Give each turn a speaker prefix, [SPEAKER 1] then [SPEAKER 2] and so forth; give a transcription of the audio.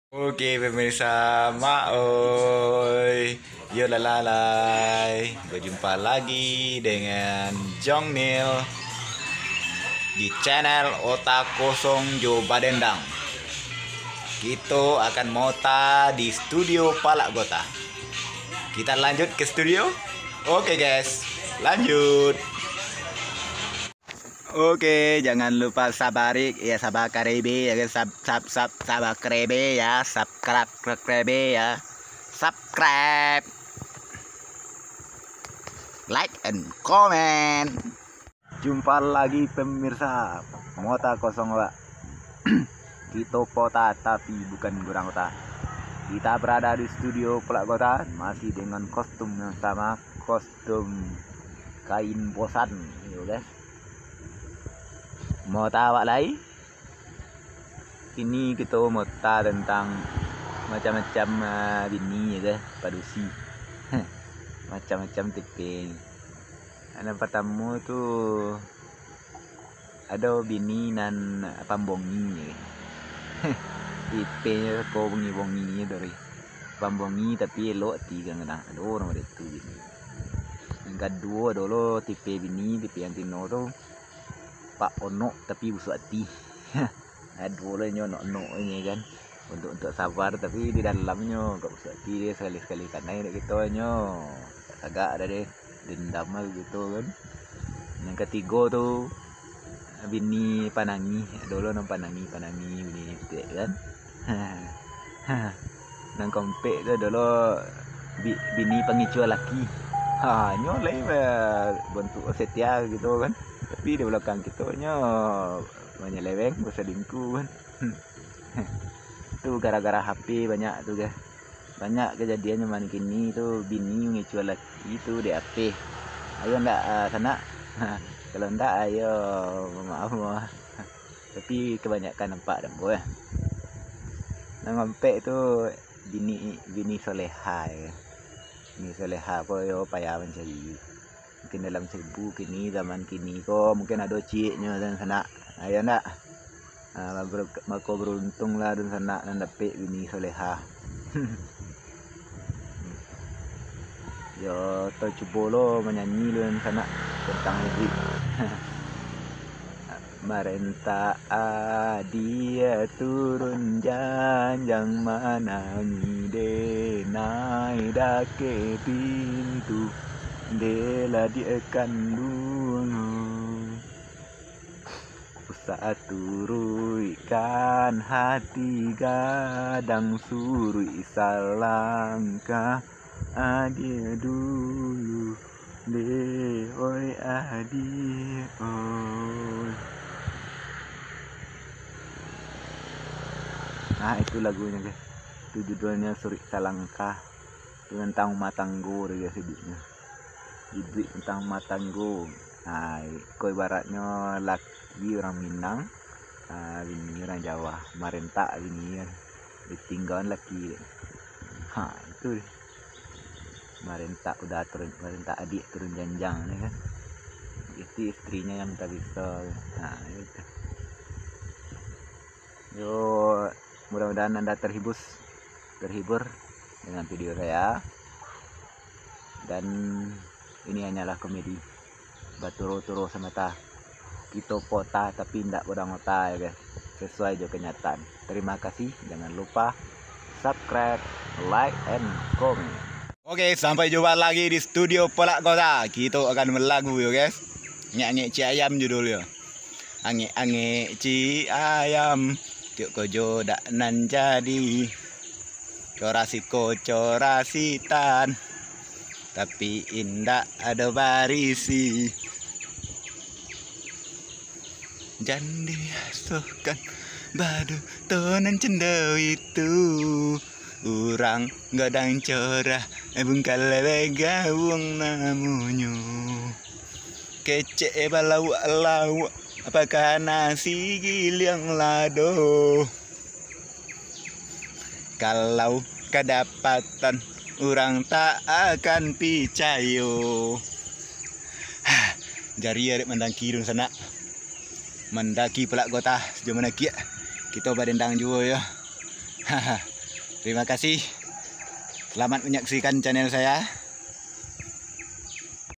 [SPEAKER 1] Oke pemirsa Maoi, yo lalalai, berjumpa lagi dengan Jong Nil di channel Otak Kosong Jo Badendang. Kita akan mota di studio Palak Gota. Kita lanjut ke studio. Oke guys, lanjut. Oke, jangan lupa sabarik ya, sabar karebe ya, sabar karebe ya, subscribe ya, subscribe, like and comment. Jumpa lagi pemirsa Mota Kosong Pak. Kita kota tapi bukan kurang kota. Kita berada di studio Pelak Kota masih dengan kostum yang sama, kostum kain bosan, yuk guys. Mau tahu apa lagi? Ini kita mau tahu tentang macam-macam bini ya guys, padusi. Macam-macam tipe. Yang pertama tu ada bini nan pambongi ya. Tipe kau bongi-bongi dari pambongi tapi elok tiga kadang ada orang itu bini. Yang kedua dulu tipe bini tipe yang tino tu Pak Ono tapi busuk hati. Aduh lah nyo no ini kan untuk sabar tapi di dalamnya gak busuk hati dia sekali-sekali karena ini gitu nyo agak ada deh dendam gitu kan. Yang ketiga tuh bini panangi dulu nang panangi bini itu kan. Nang kompek tu dulu bini pengicu laki. Nyo lain bentuk setia gitu kan. Tapi di belakang kita menyeleweng berselingkuh kan. Itu gara-gara HP banyak tuh guys. Banyak kejadian zaman kini tuh bini ngejual lagi itu di HP. Ayo ndak sana. Kalau ndak ayo maaf. Tapi kebanyakan nampak dan boy. Nah ngompe itu bini soleha ya. Bini soleha apa yo payah mencari. Mungkin dalam 1000 kini zaman kini kok mungkin ada ciknya dan sana ayo ndak maka beruntung lah dan sana dan dapet bini soleha. Yo to coba lo menyanyi lu dan sana tentang musik. Marenta dia turun janjang manangi denai dake pintu Dela diekan dulu saat turui kan hati gadang surui salangka adia dulu de oi adia oi. Nah itu lagunya guys, itu judulnya Suri Salangka tentang matanggo guys hidupnya. Ibu tentang matanggo. Nah, kau ibaratnya laki orang Minang, bini orang Jawa, marenta bini kan, ditinggalkan laki. Itu marenta udah turun, marenta adik turun janjang nih kan. Itu istrinya yang tak bisa. Nah, itu. Yo, mudah-mudahan Anda terhibur dengan video saya. Dan ini hanyalah komedi baturo-turo semata. Kita kota tapi tidak orang kota ya guys. Sesuai juga kenyataan. Terima kasih. Jangan lupa subscribe, like, and comment. Oke, sampai jumpa lagi di studio Pelak Kota. Kita akan melagu ya guys. Nyanyi ci ayam judulnya. Ange ci ayam. Tiuk kojo dak nan jadi. Corasitan. Tapi indah ada barisi jandi sokan badu tonan cendau itu orang gadang corah bungkal lega uang namunyo kece balau apakah nasi giling lado kalau kedapatan orang tak akan picayo. Jari arek mendaki dun sana. Mendaki Pelak Kota sejauh mana kia. Kita badendang juga ya. Terima kasih. Selamat menyaksikan channel saya.